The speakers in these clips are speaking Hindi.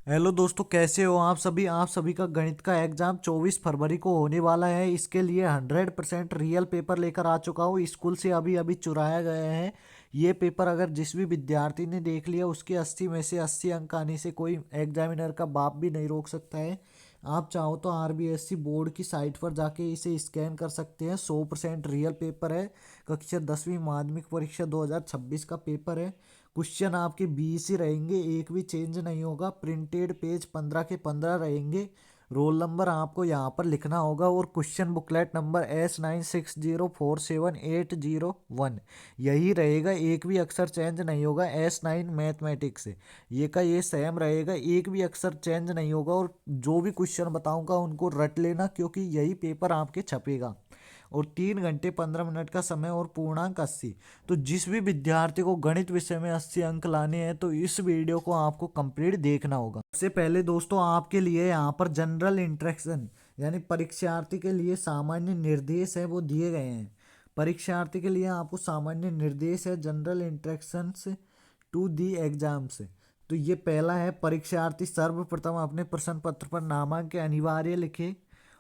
हेलो दोस्तों, कैसे हो आप सभी का गणित का एग्जाम 24 फरवरी को होने वाला है। इसके लिए 100% रियल पेपर लेकर आ चुका हूँ। स्कूल से अभी अभी चुराया गया है। ये पेपर अगर जिस भी विद्यार्थी ने देख लिया उसके 80 में से 80 अंक आने से कोई एग्जामिनर का बाप भी नहीं रोक सकता है। आप चाहो तो आरबीएससी बोर्ड की साइट पर जाके इसे स्कैन कर सकते हैं। 100% रियल पेपर है। कक्षा 10वीं माध्यमिक परीक्षा 2026 का पेपर है। क्वेश्चन आपके 20 ही रहेंगे, एक भी चेंज नहीं होगा। प्रिंटेड पेज 15 के 15 रहेंगे। रोल नंबर आपको यहाँ पर लिखना होगा और क्वेश्चन बुकलेट नंबर S96047801 यही रहेगा। एक भी अक्षर चेंज नहीं होगा। S9 मैथमेटिक्स ये का ये सेम रहेगा, एक भी अक्षर चेंज नहीं होगा। और जो भी क्वेश्चन बताऊंगा उनको रट लेना, क्योंकि यही पेपर आपके छपेगा। और 3 घंटे 15 मिनट का समय और पूर्णांक 80। तो जिस भी विद्यार्थी को गणित विषय में 80 अंक लाने हैं तो इस वीडियो को आपको कंप्लीट देखना होगा। सबसे पहले दोस्तों आपके लिए यहाँ पर जनरल इंट्रैक्शन यानी परीक्षार्थी के लिए सामान्य निर्देश है वो दिए गए हैं। परीक्षार्थी के लिए आपको सामान्य निर्देश है general instructions to the exams. तो ये पहला है, परीक्षार्थी सर्वप्रथम अपने प्रश्न पत्र पर नामांकन अनिवार्य लिखे।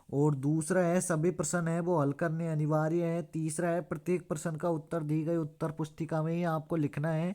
और दूसरा है, सभी प्रश्न है वो हल करने अनिवार्य है। तीसरा है, प्रत्येक प्रश्न का उत्तर दी गई उत्तर पुस्तिका में ही आपको लिखना है।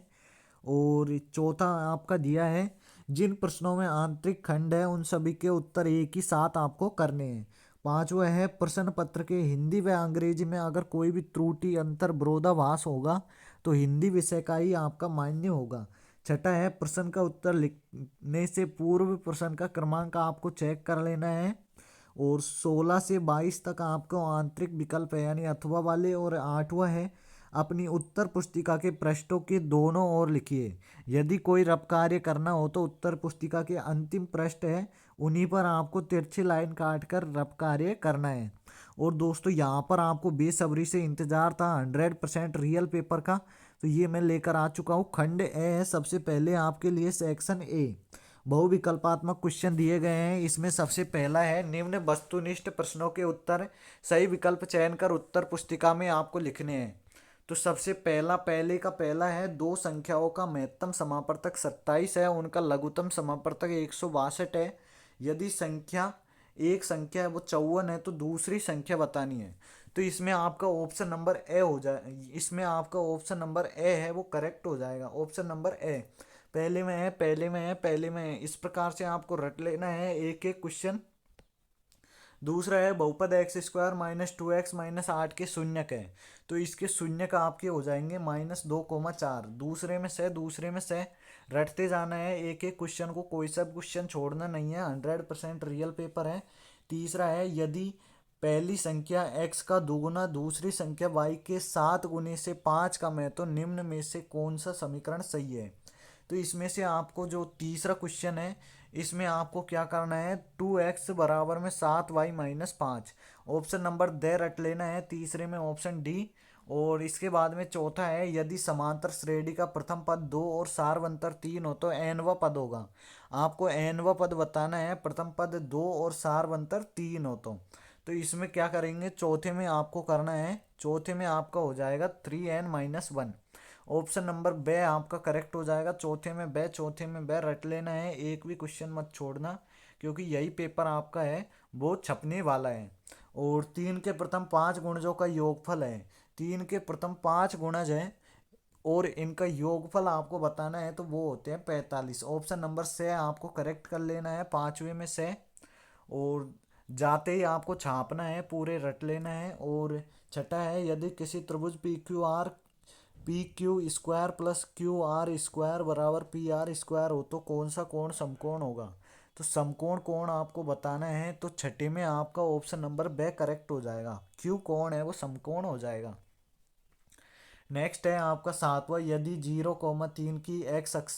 और चौथा आपका दिया है, जिन प्रश्नों में आंतरिक खंड है उन सभी के उत्तर एक ही साथ आपको करने हैं। पांचवा है, प्रश्न पत्र के हिंदी व अंग्रेजी में अगर कोई भी त्रुटि अंतर विरोधाभास होगा तो हिंदी विषय का ही आपका मान्य होगा। छठा है, प्रश्न का उत्तर लिखने से पूर्व प्रश्न का क्रमांक आपको चेक कर लेना है। और 16 से 22 तक आपको आंतरिक विकल्प है यानी अथवा वाले। और आठवां है, अपनी उत्तर पुस्तिका के पृष्ठों के दोनों ओर लिखिए। यदि कोई रफ कार्य करना हो तो उत्तर पुस्तिका के अंतिम पृष्ठ है उन्हीं पर आपको तिरछी लाइन काट कर रफ कार्य करना है। और दोस्तों यहाँ पर आपको बेसब्री से इंतजार था 100% रियल पेपर का। तो ये मैं लेकर आ चुका हूँ। खंड ए है सबसे पहले आपके लिए, सेक्शन ए। बहुविकल्पात्मक क्वेश्चन दिए गए हैं। इसमें सबसे पहला है, निम्न वस्तुनिष्ठ प्रश्नों के उत्तर सही विकल्प चयन कर उत्तर पुस्तिका में आपको लिखने हैं। तो सबसे पहला, पहले का पहला है, दो संख्याओं का महत्तम समापवर्तक 27 है, उनका लघुत्तम समापवर्तक 162 है। यदि संख्या एक संख्या है वो 54 है तो दूसरी संख्या बतानी है। तो इसमें आपका ऑप्शन नंबर ए हो जाए, इसमें आपका ऑप्शन नंबर ए है वो करेक्ट हो जाएगा। ऑप्शन नंबर ए पहले में है, पहले में है, पहले में है। इस प्रकार से आपको रट लेना है एक एक क्वेश्चन। दूसरा है, बहुपद x² - 2x - 8 के शून्यक है। तो इसके शून्यक आपके हो जाएंगे -2, 4। दूसरे में से रटते जाना है एक एक क्वेश्चन को, कोई सा क्वेश्चन छोड़ना नहीं है। 100% रियल पेपर है। तीसरा है, यदि पहली संख्या x का दोगुना दूसरी संख्या y के 7 गुने से 5 कम है तो निम्न में से कौन सा समीकरण सही है। तो इसमें से आपको जो तीसरा क्वेश्चन है इसमें आपको क्या करना है, 2x बराबर में 7y - 5। ऑप्शन नंबर दे रट लेना है। तीसरे में ऑप्शन डी। और इसके बाद में चौथा है, यदि समांतर श्रेणी का प्रथम पद 2 और सारवंतर 3 हो तो nवा पद होगा। आपको nवा पद बताना है, प्रथम पद 2 और सारवंतर 3 हो तो इसमें क्या करेंगे, चौथे में आपको करना है, चौथे में आपका हो जाएगा 3n - 1। ऑप्शन नंबर बे आपका करेक्ट हो जाएगा। चौथे में बे रट लेना है, एक भी क्वेश्चन मत छोड़ना, क्योंकि यही पेपर आपका है वो छपने वाला है। और 3 के प्रथम 5 गुणजों का योगफल है। 3 के प्रथम 5 गुणज है और इनका योगफल आपको बताना है, तो वो होते हैं 45। ऑप्शन नंबर से आपको करेक्ट कर लेना है, पांचवे में से। और जाते ही आपको छापना है, पूरे रट लेना है। और छठा है, यदि किसी त्रिभुज PQ² प्लस QR² बराबर PR² हो तो कौन सा कोण समकोण होगा। तो समकोण कोण आपको बताना है। तो छठे में आपका ऑप्शन नंबर बे करेक्ट हो जाएगा, क्यू कोण है वो समकोण हो जाएगा। नेक्स्ट है आपका सातवां, यदि 0, 3 की एक्स अक्ष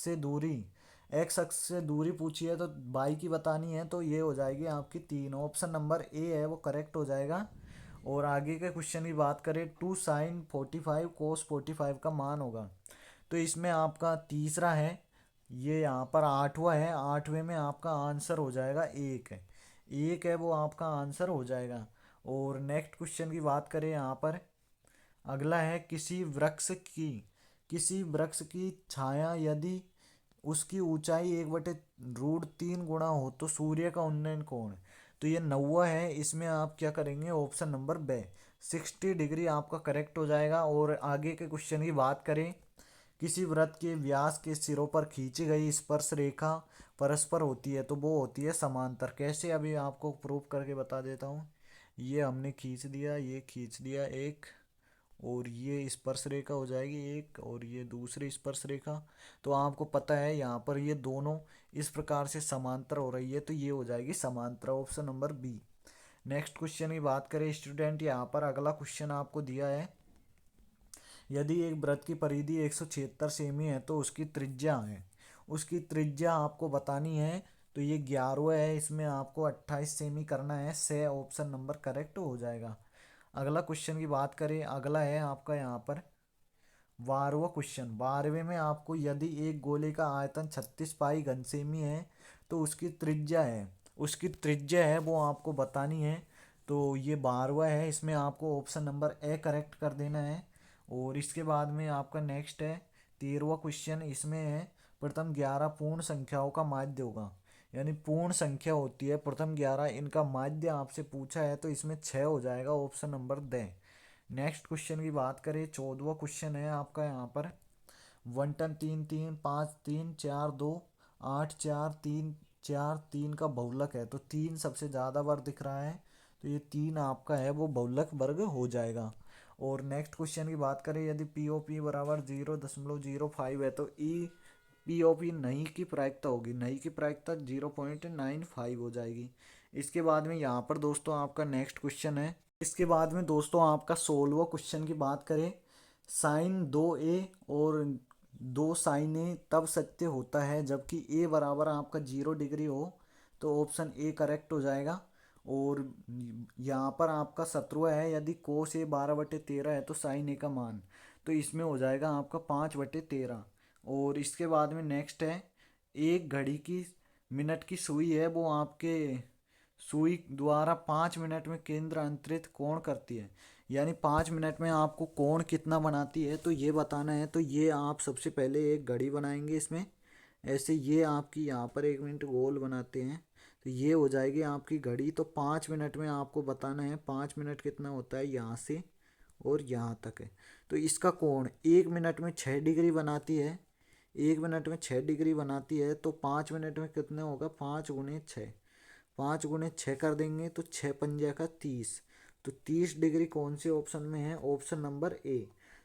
से दूरी पूछी है तो बाई की बतानी है, तो ये हो जाएगी आपकी 3। ऑप्शन नंबर ए है वो करेक्ट हो जाएगा। और आगे के क्वेश्चन की बात करें, 2 sin 45 cos 45 का मान होगा। तो इसमें आपका तीसरा है, ये यहाँ पर आठवां है, आठवें में आपका आंसर हो जाएगा 1 है वो आपका आंसर हो जाएगा। और नेक्स्ट क्वेश्चन की बात करें यहाँ पर, अगला है, किसी वृक्ष की छाया यदि उसकी ऊंचाई 1/√3 गुना हो तो सूर्य का उन्नयन कोण, तो ये 90 है। इसमें आप क्या करेंगे, ऑप्शन नंबर बे 60 डिग्री आपका करेक्ट हो जाएगा। और आगे के क्वेश्चन की बात करें, किसी वृत्त के व्यास के सिरों पर खींची गई स्पर्श रेखा परस्पर होती है तो वो होती है समांतर। कैसे, अभी आपको प्रूव करके बता देता हूँ। ये हमने खींच दिया, ये खींच दिया एक, और ये स्पर्श रेखा हो जाएगी एक, और ये दूसरी स्पर्श रेखा। तो आपको पता है यहाँ पर ये दोनों इस प्रकार से समांतर हो रही है, तो ये हो जाएगी समांतर, option number B. Next question की बात करें स्टूडेंट, यहाँ पर अगला क्वेश्चन आपको दिया है, यदि एक वृत्त की परिधि 176 सेमी है तो उसकी त्रिज्या है, उसकी त्रिज्या आपको बतानी है। तो ये 11 है, इसमें आपको 28 सेमी करना है, से ऑप्शन नंबर करेक्ट हो जाएगा। अगला क्वेश्चन की बात करें, अगला है आपका यहाँ पर 12वां क्वेश्चन। 12वें में आपको, यदि एक गोले का आयतन 36 पाई घन सेमी है तो उसकी त्रिज्या है, उसकी त्रिज्या है वो आपको बतानी है। तो ये 12वां है, इसमें आपको ऑप्शन नंबर ए करेक्ट कर देना है। और इसके बाद में आपका नेक्स्ट है 13वां क्वेश्चन। इसमें है, प्रथम 11 पूर्ण संख्याओं का माध्य होगा, यानी पूर्ण संख्या होती है प्रथम 11, इनका माध्य आपसे पूछा है, तो इसमें 6 हो जाएगा, ऑप्शन नंबर दे। नेक्स्ट क्वेश्चन की बात करें, 14वां क्वेश्चन है आपका यहाँ पर, 1 10 3 3 5 3 4 2 8 4 3 4 3 का बहुलक है, तो 3 सबसे ज़्यादा बार दिख रहा है, तो ये 3 आपका है वो बहुलक वर्ग हो जाएगा। और नेक्स्ट क्वेश्चन की बात करें, यदि पी ओ पी बराबर 0.05 है तो ई पी ओ पी नहीं की प्रायिकता होगी, नहीं की प्रायिकता 0.95 हो जाएगी। इसके बाद में यहाँ पर दोस्तों आपका नेक्स्ट क्वेश्चन है, इसके बाद में दोस्तों आपका 16वां क्वेश्चन की बात करें, साइन 2a और 2 sin a तब सत्य होता है जबकि a बराबर आपका 0 डिग्री हो, तो ऑप्शन ए करेक्ट हो जाएगा। और यहाँ पर आपका 17वां है, यदि कोस ए 12/13 है तो साइन ए का मान, तो इसमें हो जाएगा आपका 5/13। और इसके बाद में नेक्स्ट है, एक घड़ी की मिनट की सुई है वो आपके सुई द्वारा 5 मिनट में केंद्र अंतरित कोण करती है, यानी 5 मिनट में आपको कोण कितना बनाती है तो ये बताना है। तो ये आप सबसे पहले एक घड़ी बनाएंगे इसमें, ऐसे ये आपकी यहाँ पर 1 मिनट गोल बनाते हैं, तो ये हो जाएगी आपकी घड़ी। तो 5 मिनट में आपको बताना है 5 मिनट कितना होता है यहाँ से और यहाँ तक है। तो इसका कोण 1 मिनट में 6 डिग्री बनाती है, 1 मिनट में 6 डिग्री बनाती है, तो 5 मिनट में कितने होगा, 5 × 6, 5 × 6 कर देंगे तो 6 × 5 = 30, तो 30 डिग्री कौन से ऑप्शन में है, ऑप्शन नंबर ए।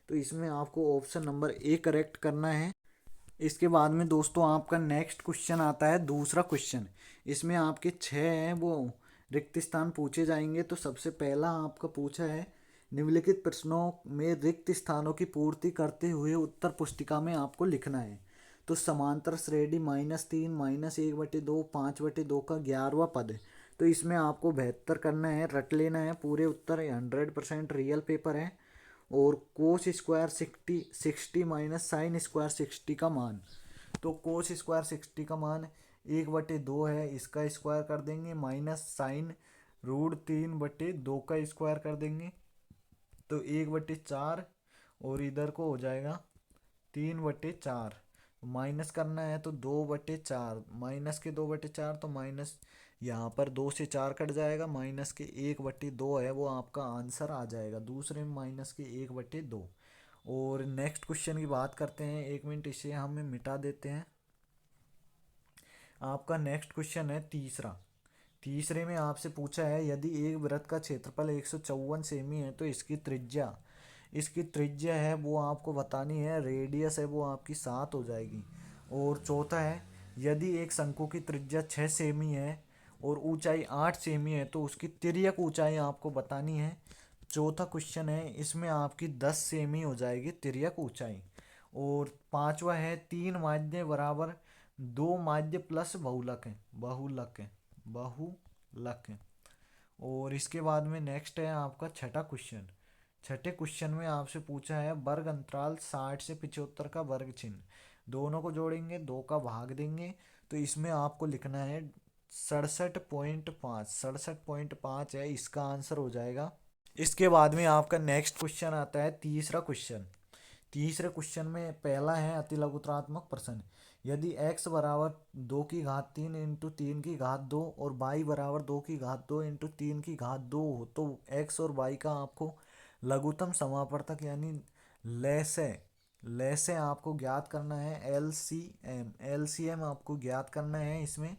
तो इसमें आपको ऑप्शन नंबर ए करेक्ट करना है। इसके बाद में दोस्तों आपका नेक्स्ट क्वेश्चन आता है, दूसरा क्वेश्चन। इसमें आपके 6 हैं वो रिक्त स्थान पूछे जाएंगे। तो सबसे पहला आपका पूछा है, निम्नलिखित प्रश्नों में रिक्त स्थानों की पूर्ति करते हुए उत्तर पुस्तिका में आपको लिखना है। तो समांतर श्रेणी -3 -1/2 5/2 का 11वां पद है, तो इसमें आपको 72 करना है, रट लेना है पूरे उत्तर, 100% रियल पेपर है। और cos square 60 minus sine square 60 का मान, तो कोस स्क्वायर 60 का मान 1/2 है, इसका स्क्वायर कर देंगे, माइनस साइन √3/2 का स्क्वायर कर देंगे, तो 1/4, और इधर को हो जाएगा 3/4। माइनस करना है तो 2/4, माइनस के 2/4, तो माइनस यहाँ पर 2 से 4 कट जाएगा, माइनस के 1/2 है वो आपका आंसर आ जाएगा, दूसरे में माइनस के 1/2। और नेक्स्ट क्वेश्चन की बात करते हैं, 1 मिनट इसे हम मिटा देते हैं। आपका नेक्स्ट क्वेश्चन है तीसरा। तीसरे में आपसे पूछा है, यदि एक वृत्त का क्षेत्रफल 154 सेमी है तो इसकी त्रिज्या है वो आपको बतानी है, रेडियस है वो आपकी 7 हो जाएगी। और चौथा है, यदि एक शंकु की त्रिज्या 6 सेमी है और ऊंचाई 8 सेमी है तो उसकी तिर्यक ऊंचाई आपको बतानी है। चौथा क्वेश्चन है, इसमें आपकी 10 सेमी हो जाएगी तिर्यक ऊंचाई। और पांचवा है, 3 माध्य बराबर 2 माध्य प्लस बहुलक है। और इसके बाद में नेक्स्ट है आपका छठा क्वेश्चन। छठे क्वेश्चन में आपसे पूछा है, वर्ग अंतराल 60 से 75 का वर्ग चिन्ह, दोनों को जोड़ेंगे, 2 का भाग देंगे, तो इसमें आपको लिखना है 67.5, 67.5 है, इसका आंसर हो जाएगा। इसके बाद में आपका नेक्स्ट क्वेश्चन आता है तीसरा क्वेश्चन। तीसरे क्वेश्चन में पहला है अतिलघुत्रात्मक प्रश्न। यदि x बराबर 2 की घात 3 इंटू 3 की घात 2 और y बराबर 2 की घात 2 इंटू 3 की घात 2 हो तो x और y का आपको लघुत्तम समापवर्तक यानी लैसे लैसे आपको ज्ञात करना है। एलसीएम आपको ज्ञात करना है इसमें।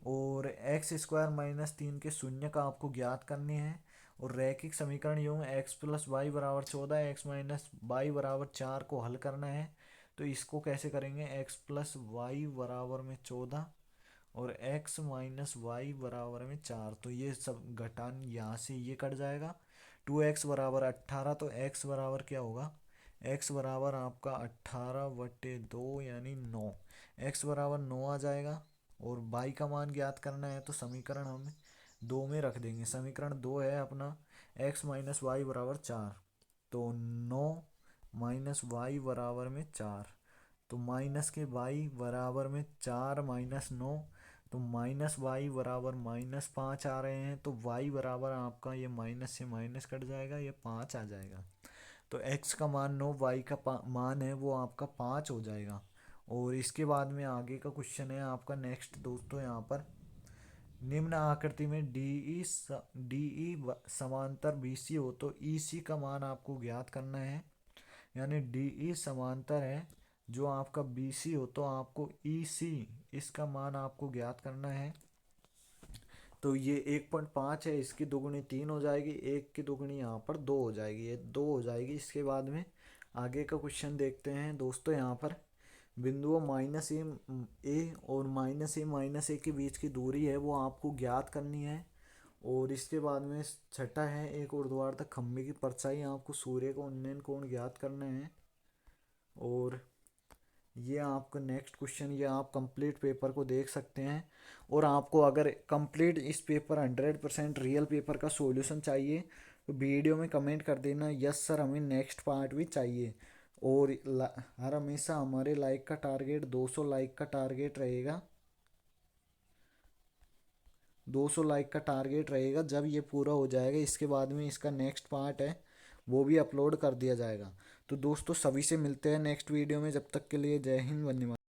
और एक्स स्क्वायर माइनस 3 के शून्य का आपको ज्ञात करने हैं। और रैखिक समीकरण यूं एक्स प्लस वाई बराबर 14 एक्स माइनस वाई बराबर 4 को हल करना है। तो इसको कैसे करेंगे, एक्स प्लस वाई बराबर में 14 और एक्स माइनस वाई बराबर में 4, तो ये सब घटान यहाँ से ये कट जाएगा। 2x बराबर 18, तो x बराबर क्या होगा, x बराबर आपका 18/2 यानी 9। x बराबर 9 आ जाएगा। और y का मान ज्ञात करना है तो समीकरण हम 2 में रख देंगे। समीकरण 2 है अपना x माइनस वाई बराबर 4, तो 9 माइनस वाई बराबर में 4, तो माइनस के y बराबर में 4 माइनस 9, तो माइनस वाई बराबर -5 आ रहे हैं। तो y बराबर आपका ये माइनस से माइनस कट जाएगा, ये 5 आ जाएगा। तो x का मान 9, y का मान है वो आपका 5 हो जाएगा। और इसके बाद में आगे का क्वेश्चन है आपका नेक्स्ट दोस्तों, यहाँ पर निम्न आकृति में डीई समांतर बीसी हो तो ईसी का मान आपको ज्ञात करना है। यानी डीई समांतर है जो आपका बीसी हो तो आपको ईसी इसका मान आपको ज्ञात करना है। तो ये 1.5 है, इसकी दोगुनी 3 हो जाएगी, 1 की दोगुनी यहाँ पर 2 हो जाएगी, ये 2 हो जाएगी। इसके बाद में आगे का क्वेश्चन देखते हैं दोस्तों। यहाँ पर बिंदुओं -a और -a के बीच की दूरी है वो आपको ज्ञात करनी है। और इसके बाद में छठा है एक ऊर्ध्वाधर खंभे की परछाई आपको सूर्य का उन्नयन कोण ज्ञात करना है। और ये आपका नेक्स्ट क्वेश्चन, ये आप कंप्लीट पेपर को देख सकते हैं। और आपको अगर कंप्लीट इस पेपर 100% रियल पेपर का सॉल्यूशन चाहिए तो वीडियो में कमेंट कर देना यस सर हमें नेक्स्ट पार्ट भी चाहिए। और हर हमेशा हमारे लाइक का टारगेट 200 लाइक का टारगेट रहेगा, 200 लाइक का टारगेट रहेगा। जब ये पूरा हो जाएगा इसके बाद में इसका नेक्स्ट पार्ट है वो भी अपलोड कर दिया जाएगा। तो दोस्तों सभी से मिलते हैं नेक्स्ट वीडियो में, जब तक के लिए जय हिंद, धन्यवाद।